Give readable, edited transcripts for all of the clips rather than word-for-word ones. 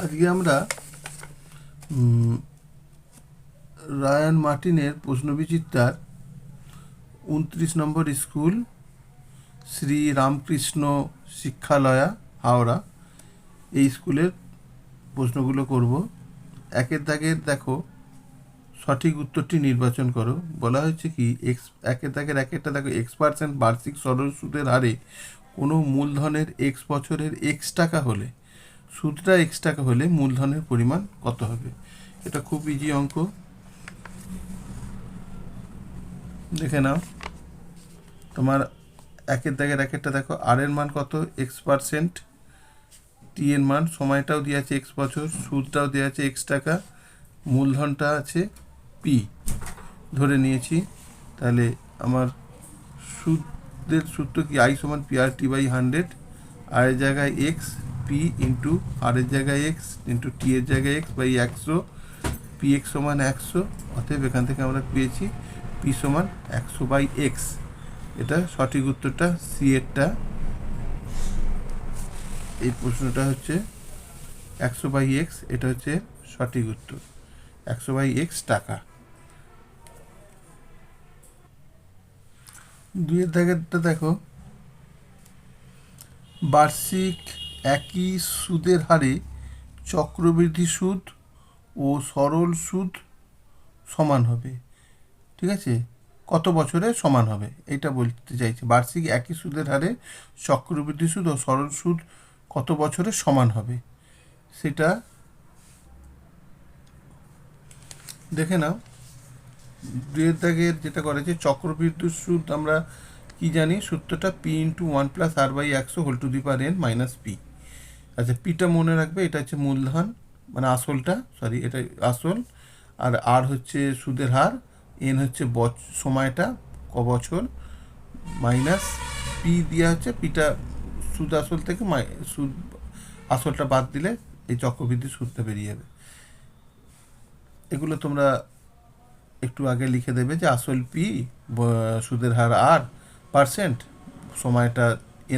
আজকে আমরা রায়ান মার্টিনের প্রশ্নবিচিত্রার 29 নম্বর স্কুল শ্রী রামকৃষ্ণ শিক্ষালয়া হাওড়া এই স্কুলের প্রশ্নগুলো করব। একের দাগের দেখো সঠিক উত্তরটি নির্বাচন করো। বলা হয়েছে কি একের দাগের একটা দেখো X% বার্ষিক সরল সুদের হারে কোনো মূলধনের X বছরের X টাকা হলে সুদটা X টাকা হলে মূলধনের পরিমাণ কত হবে। এটা খুব ইজি অঙ্ক, দেখে নাও। তোমার একের দাগের একটা দেখো আর এর মান কত X%, টি এর মান, সময়টাও দেওয়া আছে X বছর, সুদটাও দেওয়া আছে X টাকা, মূলধনটা আছে পি ধরে নিয়েছি। তাহলে আমার সুদের সূত্র কি I সমান PR/T/100, আর এর জায়গায় এক্স, পি ইন্টু আর এর জায়গায় এক্স ইন্টু টি এর জায়গায় এক্স বাই 100, পি এক্স সমান 100। অতএব এখান থেকে আমরা পেয়েছি পি সমান 100/x। এটা সঠিক উত্তরটা সি এরটা। এই প্রশ্নটা হচ্ছে 100/x, এটা হচ্ছে সঠিক উত্তর, 100/x টাকা। দুইয়ের দাগেরটা দেখো বার্ষিক একই সুদের হারে চক্রবৃদ্ধি সুদ ও সরল সুদ সমান হবে। ঠিক আছে, কত বছরে সমান হবে এটা বলতে চাইছে। বার্ষিক একই সুদের হারে চক্রবৃদ্ধি সুদ ও সরল সুদ কত বছরে সমান হবে সেটা দেখে নাও। দুইয়ের দাগের যেটা করেছে চক্রবৃদ্ধি সুদ আমরা কি জানি, সূত্রটা পি ইন্টু 1+r/100^n-p। আচ্ছা, পিটা মনে রাখবে, এটা হচ্ছে মূলধন মানে আসলটা, সরি এটা আসল, আর আর হচ্ছে সুদের হার, এন হচ্ছে সময়টা ক বছর, মাইনাস পি দেওয়া হচ্ছে, পিটা সুদ আসল থেকে সুদ আসলটা বাদ দিলে এই চক্রবৃদ্ধি সুদটা বেরিয়ে যাবে। এগুলো তোমরা একটু আগে লিখে দেবে যে আসল পি, সুদের হার R%, সময়টা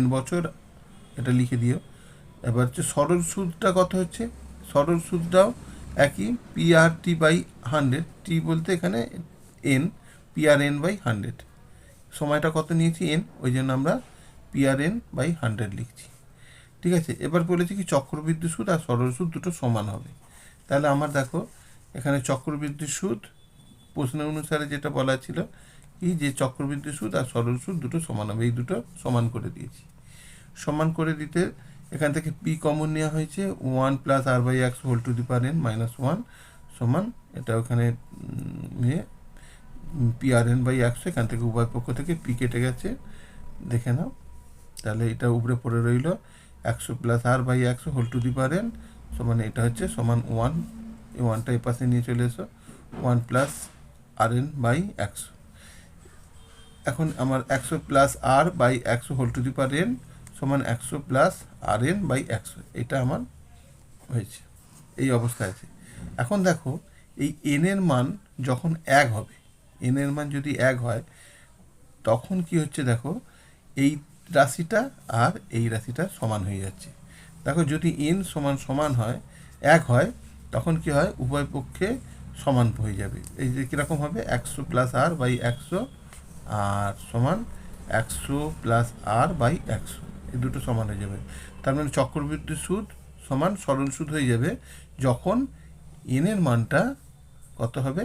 N বছর, এটা লিখে দিও। এবার হচ্ছে সরল সুদটা কত হচ্ছে, সরল সুদটাও একই PR/T/100, টি বলতে এখানে N, PRN/100, সময়টা কত নিয়েছি N, ওই জন্য আমরা PRN/100 লিখছি। ঠিক আছে, এবার বলেছি কি চক্রবৃদ্ধি সুদ আর সরল সুদ দুটো সমান হবে। তাহলে আমার দেখো এখানে চক্রবৃদ্ধি সুদ প্রশ্ন অনুসারে যেটা বলা ছিল কি যে চক্রবৃদ্ধি সুদ আর সরল সুদ দুটো সমান হবে, এই দুটো সমান করে দিয়েছি। সমান করে দিতে এখান থেকে পি কমন নেওয়া হয়েছে, 1+r/100^n-1 সমান, এটা ওখানে নিয়ে PRN/100, এখান থেকে উভয় পক্ষ থেকে পি কেটে গেছে, দেখে নাও। তাহলে এটা উপরে পড়ে রইল 100+r/100^n সমান, এটা হচ্ছে সমান 1, এই 1টা এই পাশে নিয়ে চলে এসো, 1+rn/100। এখন আমার 100+r/100^n সমান 100+rn/100, এটা আমার হয়েছে, এই অবস্থায় আছে। এখন দেখো এই n এর মান যখন 1 হবে, n এর মান যদি 1 হয় তখন কি হচ্ছে দেখো, এই রাশিটা আর এই রাশিটা সমান হয়ে যাচ্ছে। দেখো যদি n সমান সমান হয় 1 হয় তখন কি হয়, উভয় পক্ষে সমান হয়ে যাবে। এই যে কীরকম হবে, 100+r/100 আর সমান 100+r/100, এই দুটো সমান হয়ে যাবে। তার মানে চক্রবৃদ্ধি সুদ সমান সরল সুদ হয়ে যাবে যখন n এর মানটা কত হবে,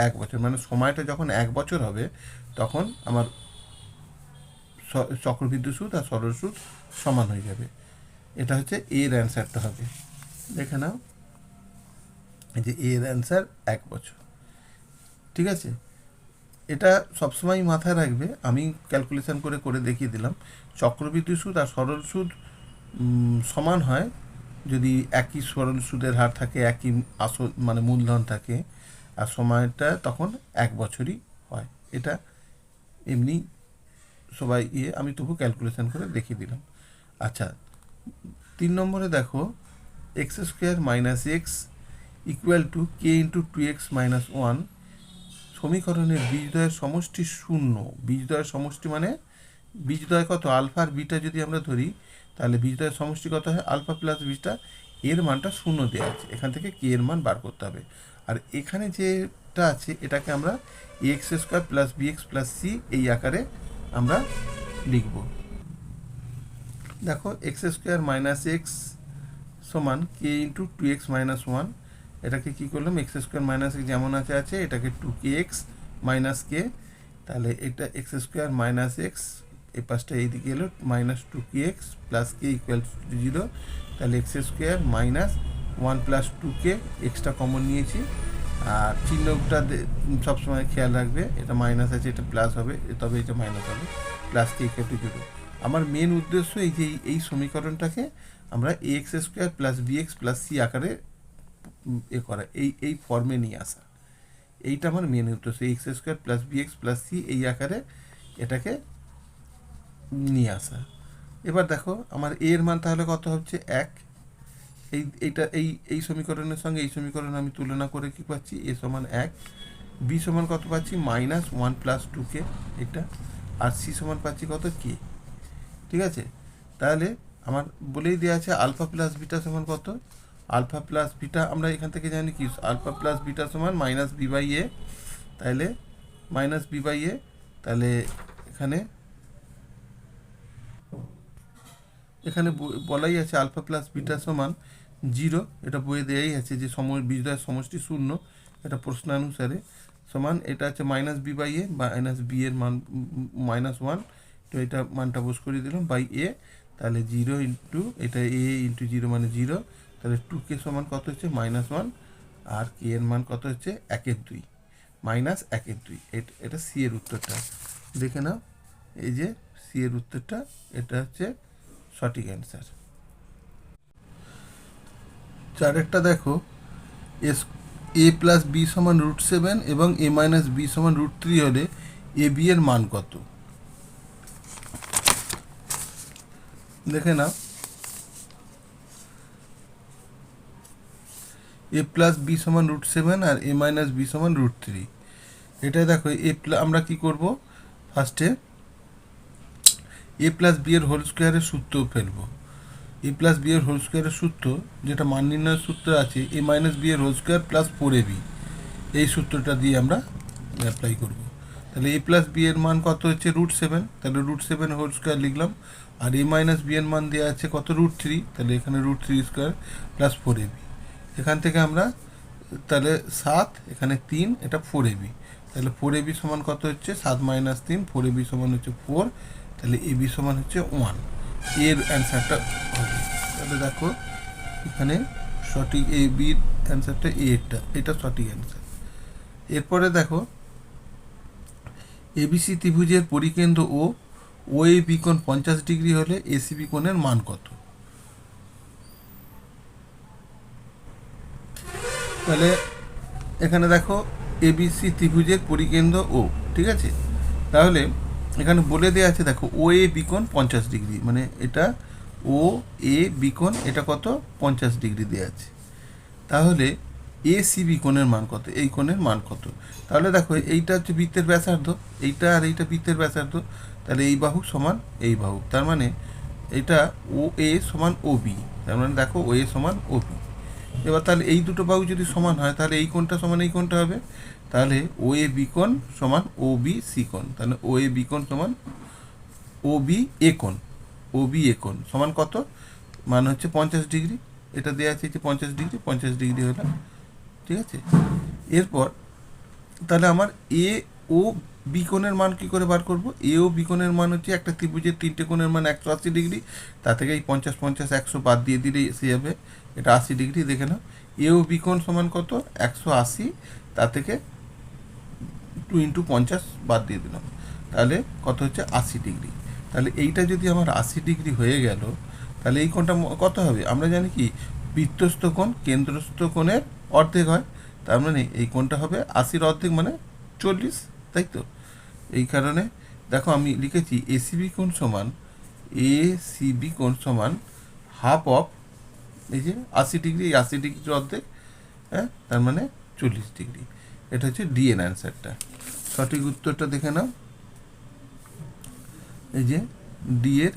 1 বছর, মানে সময়টা যখন 1 বছর হবে তখন আমার চক্রবৃদ্ধি সুদ আর সরল সুদ সমান হয়ে যাবে। এটা হচ্ছে এর অ্যান্সারটা হবে, দেখে নাও, এই যে এর অ্যান্সার 1 বছর। ঠিক আছে, এটা সবসময় মাথায় রাখবে, আমি ক্যালকুলেশন করে করে দেখিয়ে দিলাম। চক্রবৃদ্ধি সুদ আর সরল সুদ সমান হয় যদি একই সরল সুদের হার থাকে, একই আসল মানে মূলধন থাকে, আর সময়টা তখন 1 বছরই হয়। এটা এমনি সবাই আমি তবু ক্যালকুলেশন করে দেখিয়ে দিলাম। আচ্ছা, 3 নম্বরে দেখো x² - x = k × 2x - 1 সমীকরণের বীজদ্বয়ের সমষ্টি 0। বীজদ্বয়ের সমষ্টি মানে বীজদ্বয় কত, আলফা আর বিটা যদি আমরা ধরি তাহলে বীজদ্বয়ের সমষ্টি কত হয়, আলফা প্লাস বিটা। এর মানটা 0 দেওয়া আছে, এখান থেকে কে এর মান বার করতে হবে। আর এখানে যেটা আছে এটাকে আমরা x square plus bx plus c এই আকারে আমরা লিখব। দেখো এক্স স্কোয়ার মাইনাস এক্স সমান k into two x minus one. এটাকে কী করলাম, এক্স স্কোয়ার মাইনাস এক্স যেমন আছে এটাকে টু কে এক্স মাইনাস কে, তাহলে এটা এক্স স্কোয়ার মাইনাস এক্স এই পাশটা এইদিকে এলো minus two k x plus k equal to 0, তাহলে x square minus one plus two k, এক্সটা কমন নিয়েছি। আর চিহ্নটা সবসময় খেয়াল রাখবে, এটা মাইনাস আছে এটা প্লাস হবে, তবে এটা মাইনাস হবে, প্লাস কে ইকুয়াল টু 0। আমার মেন উদ্দেশ্য এই যে এই সমীকরণটাকে আমরা x square plus bx plus c আকারে করা, এই ফর্মে নিয়ে আসা, এইটা আমার মেন উদ্দেশ্য। X square plus bx plus c এই আকারে এটাকে নিয়ে আসা। এবার দেখো আমার এর মান তাহলে কত হচ্ছে 1। এই সমীকরণের সঙ্গে এই সমীকরণ আমি তুলনা করে কি পাচ্ছি, এ সমান 1, বি সমান কত পাচ্ছি মাইনাস ওয়ান প্লাস টু কে এটা, আর সি সমান পাচ্ছি কত কে। ঠিক আছে, তাহলে আমার বলেই দেওয়া আছে আলফা প্লাস বিটা সমান কত, আলফা প্লাস বিটা আমরা এখান থেকে জানি কি আলফা প্লাস বিটা সমান মাইনাস বি বাই এ, তাহলে মাইনাস বি বাই এ, তাহলে এখানে বলাই আছে আলফা প্লাস বিটা সমান 0, এটা বইয়ে দেওয়াই আছে যে বীজদ্বয়ের সমষ্টি 0, এটা প্রশ্নানুসারে সমান এটা আছে minus b by a, minus b এর মান -1, তো এটা মানটা বোস করে দিলাম বাই এ, তাহলে 0 ইন্টু এটা এ ইন্টু 0 মানে 0, তাহলে 2k সমান কত হচ্ছে -1, আর কে এর মান কত হচ্ছে 1/2 মাইনাস 1/2। এটা সি এর উত্তরটা দেখে নাও, এই যে সি এর উত্তরটা, এটা হচ্ছে সঠিক অ্যান্সার। চারেরটা দেখো এ প্লাস বি সমান √7 এবং এ মাইনাস বি সমান √3 হলে এ বি এর মান কত। দেখে নাও, এ প্লাস বি সমান √7 আর এ মাইনাস বি সমান √3। এটা দেখো আমরা কি করব, ফার্স্টে এ প্লাস বি এর হোল স্কোয়ারের সূত্র ফেলবো। এ প্লাস বি এর হোল স্কোয়ারের সূত্র যেটা মান নির্ণয়ের সূত্র আছে এ মাইনাস বি এর হোল স্কোয়ার প্লাস 4ab, এই সূত্রটা দিয়ে আমরা অ্যাপ্লাই করব। তাহলে এ প্লাস বি এর মান কত হচ্ছে √7, তাহলে √7 হোল স্কোয়ার লিখলাম, আর এ মাইনাস বি এর মান দেওয়া আছে কত √3, তাহলে এখানে √3 স্কোয়ার প্লাস 4ab, এখান থেকে আমরা তাহলে 7 এখানে 3 এটা 4ab, তাহলে 4ab সমান কত হচ্ছে 7 - 3, 4ab সমান হচ্ছে 4, তাহলে ab সমান হচ্ছে 1, এর অ্যান্সারটা হবে। তাহলে দেখো এখানে সঠিক এ বির অ্যান্সারটা এটা সঠিক অ্যান্সার। এরপরে দেখো এবিসি ত্রিভুজের পরিকেন্দ্র ও এ বি কোণ 50 ডিগ্রি হলে এসিবি কোণের মান কত। তাহলে এখানে দেখো এবিসি ত্রিভুজের পরিকেন্দ্র ও, ঠিক আছে, তাহলে এখানে বলে দেওয়া আছে দেখো ও এ বি কোণ 50 ডিগ্রি, মানে এটা ও এ বি কোণ এটা কত 50 ডিগ্রি দেওয়া আছে, তাহলে এ সিবি কোণের মান কত, এই কোণের মান কত। তাহলে দেখো এইটা হচ্ছে বৃত্তের ব্যাসার্ধ, এইটা আর এইটা বৃত্তের ব্যাসার্ধ, তাহলে এই বাহু সমান এই বাহু, তার মানে এটা ও এ সমান ও বি, তার মানে দেখো ও এ সমান ও বি। এবার তাহলে এই দুটো বাহু যদি সমান হয় তাহলে এই কোণটা সমান এই কোণটা হবে, তাহলে ও এ বি কোণ সমান ও বি সি কোণ, তাহলে ও এ বি কোণ সমান ও বি এ কোণ, ও বি এ কোণ সমান কত, মান হচ্ছে 50 ডিগ্রি, এটা দেওয়া আছে যে 50 ডিগ্রি, 50 ডিগ্রি হলো, ঠিক আছে। এরপর তাহলে আমার এ ও বি কোণের মান কী করে বার করব, এ ও বি কোণের মান হচ্ছে একটা ত্রিভুজের 3টে কোণের মান 180 ডিগ্রি, তা থেকে এই 50 50 100 বাদ দিয়ে দিলে এসে যাবে এটা 80 ডিগ্রি। দেখে নাও এ ও বি কোণ সমান কত 180, তা থেকে 2 × 50 বাদ দিয়ে দিলাম, তাহলে কত হচ্ছে 80 ডিগ্রি। তাহলে এইটা যদি আমার 80 ডিগ্রি হয়ে গেল, তাহলে এই কোণটা কত হবে, আমরা জানি কি বৃত্তস্থ কোণ কেন্দ্রস্থ কোণের অর্ধেক হয়, তার মানে এই কোণটা হবে 80-র অর্ধেক মানে 40, তাই তো। এই কারণে দেখো আমি লিখেছি এসিবি কোণ সমান এসিবি কোণ সমান হাফ অফ এই যে 80 ডিগ্রি, এই 80 ডিগ্রির অর্ধেক, হ্যাঁ, তার মানে 40 ডিগ্রি। এটা হচ্ছে ডি এর অ্যান্সারটা। সঠিক উত্তরটা দেখে নাও, এই যে ডি এর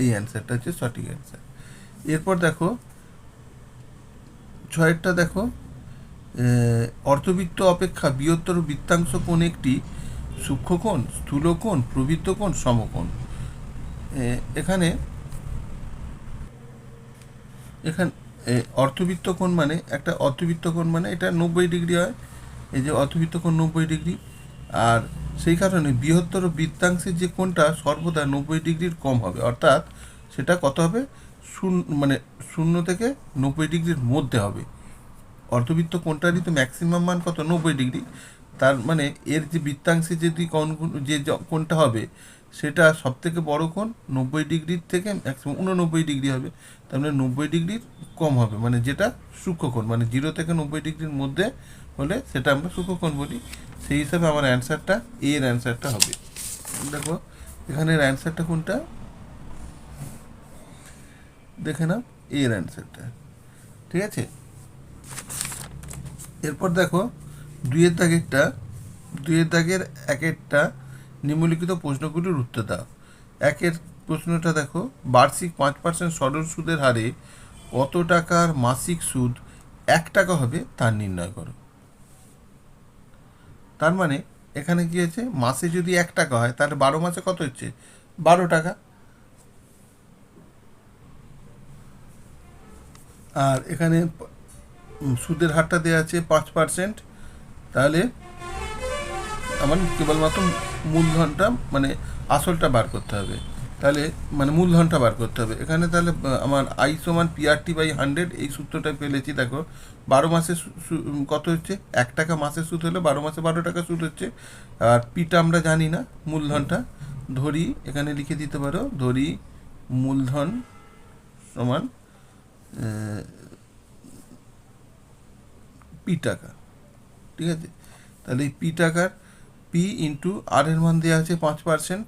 এই অ্যান্সারটা হচ্ছে সঠিক অ্যান্সার। এরপর দেখো ছয়েরটা দেখো, অর্ধবৃত্ত অপেক্ষা বৃহত্তর বৃত্তাংশ কোণ একটি সূক্ষ্মকোণ, স্থূলকোণ, প্রবৃত্ত কোণ, সমকোণ। এখানে এখানে অর্ধবৃত্ত কোণ মানে একটা অর্ধবৃত্ত কোণ মানে এটা 90 ডিগ্রি হয়। এই যে অর্ধবৃত্ত কোণ 90 ডিগ্রি, আর সেই কারণে বৃহত্তর বৃত্তাংশের যে কোণটা সর্বদা 90 ডিগ্রির কম হবে, অর্থাৎ সেটা কত হবে, মানে 0 থেকে 90 ডিগ্রির মধ্যে হবে। অর্ধবৃত্ত কোণটারই তো ম্যাক্সিমাম মান কত, 90 ডিগ্রি। তার মানে এর যে বৃত্তাংশে যদি যে কোণটা হবে সেটা সব থেকে বড় কোণ 90 ডিগ্রির থেকে ম্যাক্সিমাম 89 ডিগ্রি হবে। তার মানে 90 ডিগ্রির কম হবে, মানে যেটা সূক্ষ্মকোণ, মানে 0 থেকে 90 ডিগ্রির মধ্যে হলে সেটা আমরা সূক্ষ্মকোণ বলি। সেই হিসাবে আমার অ্যান্সারটা, এর অ্যান্সারটা হবে। দেখো এখানের অ্যান্সারটা কোনটা, দেখে নাও, এর অ্যান্সারটা। ঠিক আছে, এরপর দেখো দুইয়ের দাগের একেরটা নিম্নলিখিত প্রশ্নগুলির উত্তর দাও। একের প্রশ্নটা দেখো, বার্ষিক 5% সরল সুদের হারে কত টাকার মাসিক সুদ 1 টাকা হবে তা নির্ণয় করো। তার মানে এখানে কি আছে, মাসে যদি 1 টাকা হয় তাহলে 12 মাসে কত হচ্ছে, 12 টাকা। আর এখানে সুদের হারটা দেওয়া আছে 5%, তাহলে আমার কেবলমাত্র মূলধনটা মানে আসলটা বার করতে হবে। তাহলে মানে মূলধনটা বার করতে হবে এখানে। তাহলে আমার আই সমান PRT/100 এই সূত্রটা পেলেছি। দেখো 12 মাসে কত হচ্ছে, 1 টাকা মাসের সুদ হলে 12 মাসে 12 টাকা সুদ হচ্ছে। আর পিটা আমরা জানি না, মূলধনটা ধরি, এখানে লিখে দিতে পারো, ধরি মূলধন সমান পি টাকা। ঠিক আছে, তাহলে এই পি টাকার পি ইন্টু আর এর মান দেওয়া আছে 5%।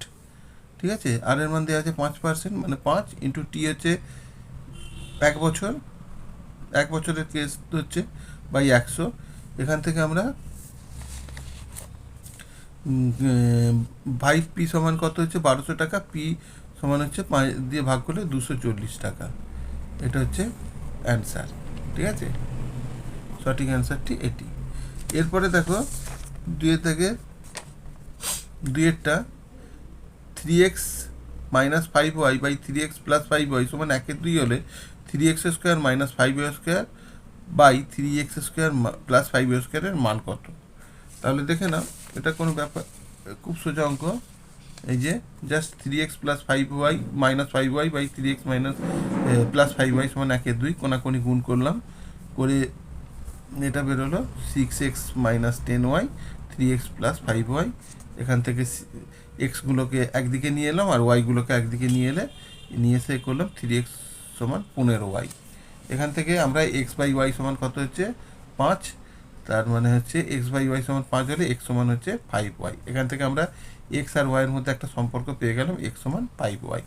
ঠিক আছে, আর এর মান দেওয়া আছে 5%, মানে 5 ইন্টু টি হচ্ছে 1 বছর, 1 বছরের কেস হচ্ছে বাই 100। এখান থেকে আমরা 5P সমান কত হচ্ছে, 1200 টাকা। পি সমান হচ্ছে 5 দিয়ে ভাগ করলে 240 টাকা। এটা হচ্ছে অ্যান্সার। ঠিক আছে, সঠিক অ্যান্সারটি এটি। এরপরে দেখো দুইয়েরটা 3x minus 5y by 3x plus 5y সমান 1/2 হলে 3x square minus 5y square by 3x square plus 5y স্কোয়ারের মান কত। তাহলে দেখে নাও, এটা কোনো ব্যাপার, খুব সোজা অঙ্ক। এই যে just 3x plus 5y minus 5y by 3x minus plus 5y সমান 1/2, কোনাকুনি গুণ করলাম, করে এটা বেরোলো 6x minus 10y 3x plus 5y। এখান থেকে এক্সগুলোকে একদিকে নিয়ে এলাম আর ওয়াইগুলোকে একদিকে নিয়ে এসে করলাম 3x সমান 15y। এখান থেকে আমরা x/y সমান কত হচ্ছে, 5। তার মানে হচ্ছে x/y সমান 5 হলে x সমান হচ্ছে 5y। এখান থেকে আমরা x আর y এর মধ্যে একটা সম্পর্ক পেয়ে গেলাম, x সমান 5y।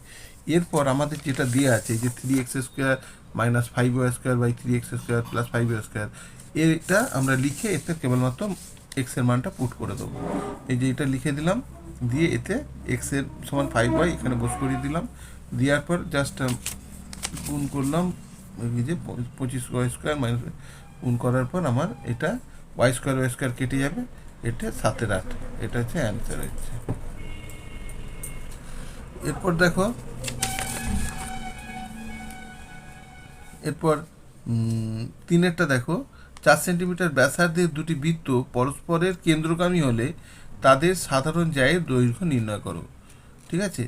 এরপর আমাদের যেটা দেওয়া আছে, যে 3x square minus 5y square by 3x square plus 5y square, এটা আমরা লিখে এতে কেবলমাত্র x এর মানটা পুট করে দেবো। এই যে এটা লিখে দিলাম, দিয়ে এতে x এর সমান 5y এখানে বস করিয়ে দিলাম। দেওয়ার পর জাস্ট গুণ করলাম, এই যে 25y স্কোয়ার মাইনাস গুণ করার পর আমার এটা y স্কোয়ার কেটে যাবে, এটা 7 8। এটা হচ্ছে অ্যান্সার হচ্ছে। এরপর দেখো, এরপর 3-এরটা দেখো, 4 সেন্টিমিটার ব্যাসার্ধের দুটি বৃত্ত পরস্পরের কেন্দ্রগামী হলে তাদের সাধারণ জ্যায়ের দৈর্ঘ্য নির্ণয় করো। ঠিক আছে,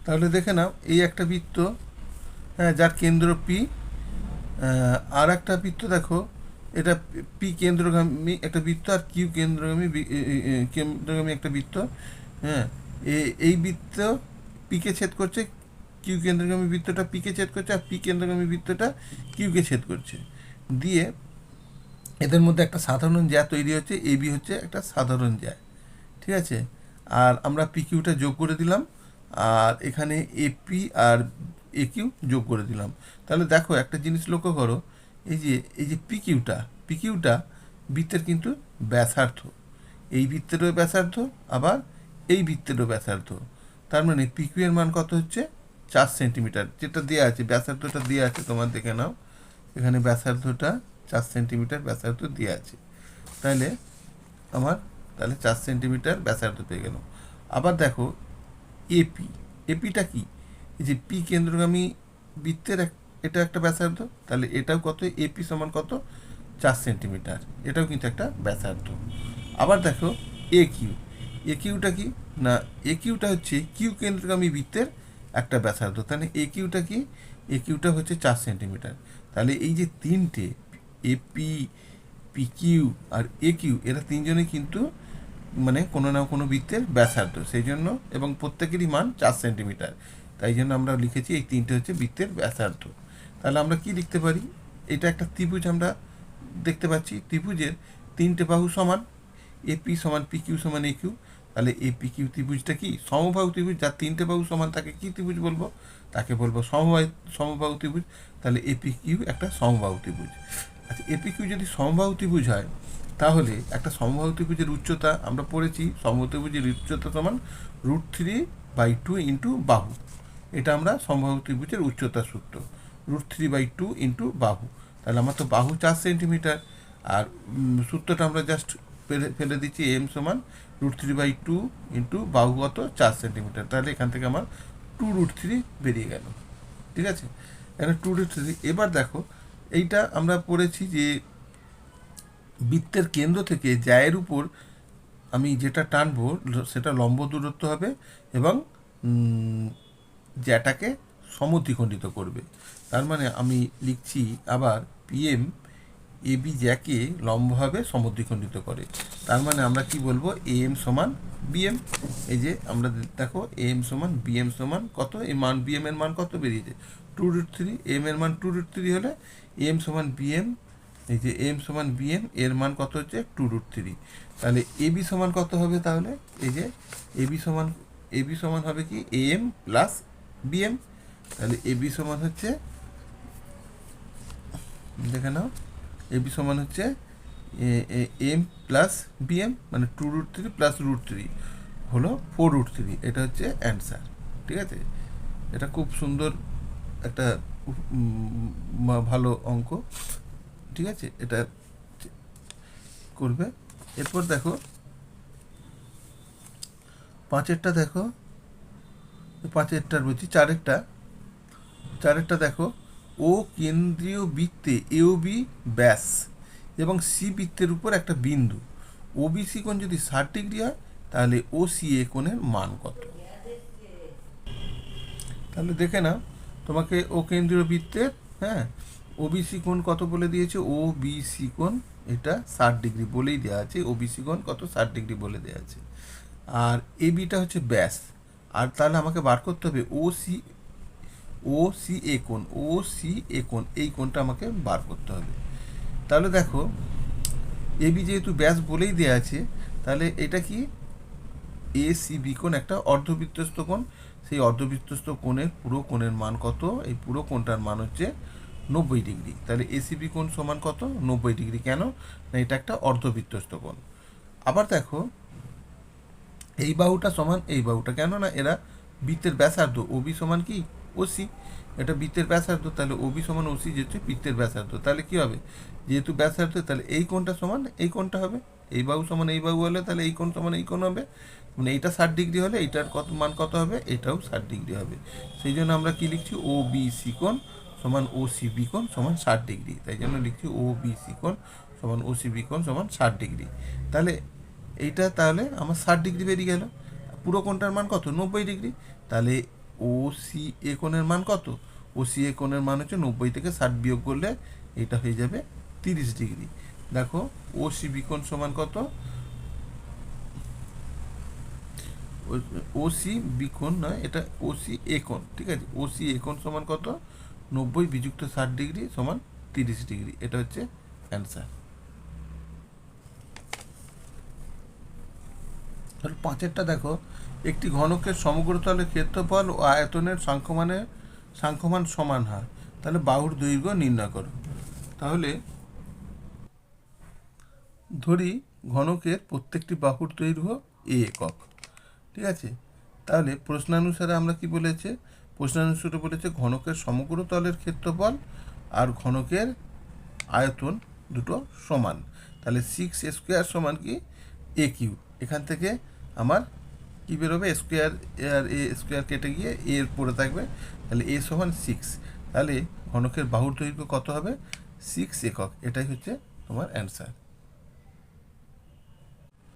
তাহলে দেখে নাও, এই একটা বৃত্ত, হ্যাঁ, যার কেন্দ্র পি। আর একটা বৃত্ত দেখো, এটা পি কেন্দ্রগামী একটা বৃত্ত আর কিউ কেন্দ্রগামী একটা বৃত্ত। হ্যাঁ, এই বৃত্ত পিকে ছেদ করছে, কিউ কেন্দ্রগামী বৃত্তটা পিকে ছেদ করছে, আর পি কেন্দ্রগামী বৃত্তটা কিউকে ছেদ করছে। দিয়ে এদের মধ্যে একটা সাধারণ জ্যা তৈরি হচ্ছে, এবি হচ্ছে একটা সাধারণ জ্যা। ঠিক আছে, আর আমরা পি কিউটা যোগ করে দিলাম, আর এখানে এপি আর এ কিউ যোগ করে দিলাম। তাহলে দেখো একটা জিনিস লক্ষ্য করো, এই যে পি কিউটা বৃত্তের কিন্তু ব্যাসার্ধ, এই বৃত্তেরও ব্যাসার্ধ, আবার এই বৃত্তেরও ব্যাসার্ধ। তার মানে পিকিউ এর মান কত হচ্ছে 4 সেন্টিমিটার, যেটা দেওয়া আছে ব্যাসার্ধটা দেওয়া আছে, তোমার দেখে নাও এখানে ব্যাসার্ধটা 4 সেন্টিমিটার ব্যাসার্ধ দেওয়া আছে। তাহলে আমার তাহলে 4 সেন্টিমিটার ব্যাসার্ধ পেয়ে গেল। আবার দেখো এপি, এপিটা কি, এই যে পি কেন্দ্রগামী বৃত্তের এটা একটা ব্যাসার্ধ, তাহলে এটাও কত, এপি সমান কত 4 সেন্টিমিটার, এটাও কিন্তু একটা ব্যাসার্ধ। আবার দেখো এ কিউ, এ কিউটা কি না, এ কিউটা হচ্ছে কিউ কেন্দ্রগামী বৃত্তের একটা ব্যাসার্ধ, তাহলে এ কিউটা কি, এ কিউটা হচ্ছে 4 সেন্টিমিটার। তাহলে এই যে তিনটে এপি, পি কিউ আর এ কিউ, এরা তিনজনই কিন্তু মানে কোনো না কোনো বৃত্তের ব্যাসার্ধ, সেই জন্য এবং প্রত্যেকেরই মান 4 সেন্টিমিটার, তাই জন্য আমরা লিখেছি এই তিনটে হচ্ছে বৃত্তের ব্যাসার্ধ। তাহলে আমরা কি লিখতে পারি, এটা একটা ত্রিভুজ আমরা দেখতে পাচ্ছি, ত্রিভুজের তিনটে বাহু সমান, এপি সমান পি কিউ সমান এ কিউ, তাহলে এ পি কিউ ত্রিভুজটা কি সমবাহু ত্রিভুজ, যার তিনটে বাহু সমান তাকে কি ত্রিভুজ বলবো, তাকে বলবো সমবাহু ত্রিভুজ। তাহলে এপি কিউ একটা সমবাহু ত্রিভুজ। আচ্ছা, এপি কিউ যদি সমবাহু ত্রিভুজ হয়, তাহলে একটা সমবাহু ত্রিভুজের উচ্চতা আমরা পড়েছি, সমবাহু ত্রিভুজের উচ্চতা সমান √3/2 ইন্টু বাহু, এটা আমরা সমবাহু ত্রিভুজের উচ্চতা সূত্র, √3/2 ইন্টু বাহু। তাহলে আমার তো বাহু 4 সেন্টিমিটার, আর সূত্রটা আমরা জাস্ট ফেলে দিচ্ছি, এম সমান √3/2 ইন্টু বাহু কত 4 সেন্টিমিটার, তাহলে এখান থেকে আমার 2√3 বেরিয়ে গেল। ঠিক আছে, এখানে 2√3। এবার দেখো এইটা আমরা পড়েছি যে বৃত্তের কেন্দ্র থেকে জ্যায়ের উপর আমি যেটা টানবো সেটা লম্ব দূরত্ব হবে এবং জ্যাটাকে সমদ্বিখণ্ডিত করবে। তার মানে আমি লিখছি আবার পিএম এবি জ্যাকে লম্বভাবে সমদ্বিখণ্ডিত করে, তার মানে আমরা কি বলবো, এম সমান বিএম। এই যে আমরা দেখো এম সমান বিএম সমান কত, এই মান বিএম এর মান কত বেরিয়েছে 2√3, এম এর মান 2√3 হলে এম সমান বিএম, এই যে এম সমান বিএম এর মান কত হচ্ছে 2√3। তাহলে এবি সমান কত হবে, তাহলে এই যে এবি সমান হবে কি এম প্লাস বিএম, তাহলে এবি সমান হচ্ছে, দেখে নাও এবি সমান হচ্ছে এম প্লাস বিএম, মানে 2√3 প্লাস √3 হলো 4√3, এটা হচ্ছে অ্যান্সার। ঠিক আছে, এটা খুব সুন্দর একটা ভালো অঙ্ক। ঠিক আছে, এটা করবে। এরপর দেখো পাঁচেরটা দেখো, পাঁচেরটার বলছি চারেরটা দেখো, ও কেন্দ্রীয় বৃত্তে এওবি ব্যাস এবং সি বৃত্তের উপর একটা বিন্দু, ওবিসি কোণ যদি 60 ডিগ্রি হয়, তাহলে ও সি এ কোণের মান কত। তাহলে দেখে নাও, তোমাকে ও কেন্দ্রীয় বৃত্তের, হ্যাঁ, ওবিসি কোণ কত বলে দিয়েছে, ও বিসি কোণ এটা 60 ডিগ্রি বলেই দেওয়া আছে, ওবিসি কোণ কত 60 ডিগ্রি বলে দেওয়া আছে, আর এ বিটা হচ্ছে ব্যাস, আর তাহলে আমাকে বার করতে হবে ও সি এ কোণ, ও সি এ কোণ, এই কোণটা আমাকে বার করতে হবে। তাহলে দেখো এবি যেহেতু ব্যাস বলেই দেওয়া আছে, তাহলে এটা কি এ সি বি কোণ একটা অর্ধবৃত্তস্থ কোণ, সেই অর্ধবৃত্তস্থ কোণের পুরো কোণের মান কত, এই পুরো কোণটার মান হচ্ছে 90 ডিগ্রি। তাহলে এসিবি কোণ সমান কত 90 ডিগ্রি, কেন না এটা একটা অর্ধবৃত্তস্থ কোণ। আবার দেখো এই বাহুটা সমান এই বাহুটা, কেন না এরা বৃত্তের ব্যাসার্ধ, ওবি সমান কি ওসি, এটা বৃত্তের ব্যাসার্ধ, তাহলে ওবি সমান ওসি যেহেতু বৃত্তের ব্যাসার্ধ, তাহলে কি হবে, যেহেতু ব্যাসার্ধ তাহলে এই কোণটা সমান এই কোণটা হবে, এই বাহু সমান এই বাহু হলে তাহলে এই কোণ সমান এই কোণ হবে, মানে এইটা 60 ডিগ্রি হলে এইটার কত মান কত হবে, এটাও 60 ডিগ্রি হবে। সেই জন্য আমরা কি লিখছি, ও বি সি কোণ সমান ও সি বি কোণ সমান 60 ডিগ্রি, তাই জন্য লিখছি ও বি সি কোণ সমান ও সি বি কোণ সমান 60 ডিগ্রি। তাহলে এইটা তাহলে আমার 60 ডিগ্রি বেরিয়ে গেল, পুরো কোণটার মান কত 90 ডিগ্রি, তাহলে ও সি এ কোণের মান কত, ও সি এ কোণের মান হচ্ছে 90 থেকে 60 বিয়োগ করলে এটা হয়ে যাবে 30 ডিগ্রি। দেখো ও সি বি কোণ সমান কত, ও সি বি কোণ নয়, এটা ও সি এ কোণ, ঠিক আছে, ও সি এ কোণ সমান কত 90 বিযুক্ত 60 ডিগ্রি সমান 30 ডিগ্রি, এটা হচ্ছে অ্যান্সার। তাহলে পাঁচেরটা দেখো, একটি ঘনকের সমগ্রতলের ক্ষেত্রফল ও আয়তনের সাংখ্যমান সমান হয়, তাহলে বাহুর দৈর্ঘ্য নির্ণয় করো। তাহলে ধরি ঘনকের প্রত্যেকটি বাহুর দৈর্ঘ্য এ একক, ঠিক আছে, তাহলে প্রশ্নানুসারে আমরা কি বলেছে, প্রশ্নানুসারে বলেছে ঘনকের সমগ্র তলের ক্ষেত্রফল আর ঘনকের আয়তন দুটো সমান। তাহলে 6a² সমান কি a³ এখান থেকে আমার কি বেরোবে, স্কোয়ার আর এ স্কোয়ার কেটে গিয়ে এর পড়ে থাকবে, তাহলে a সমান 6। তাহলে ঘনকের বাহুর দৈর্ঘ্য কত হবে, 6 একক। এটাই হচ্ছে তোমার অ্যান্সার।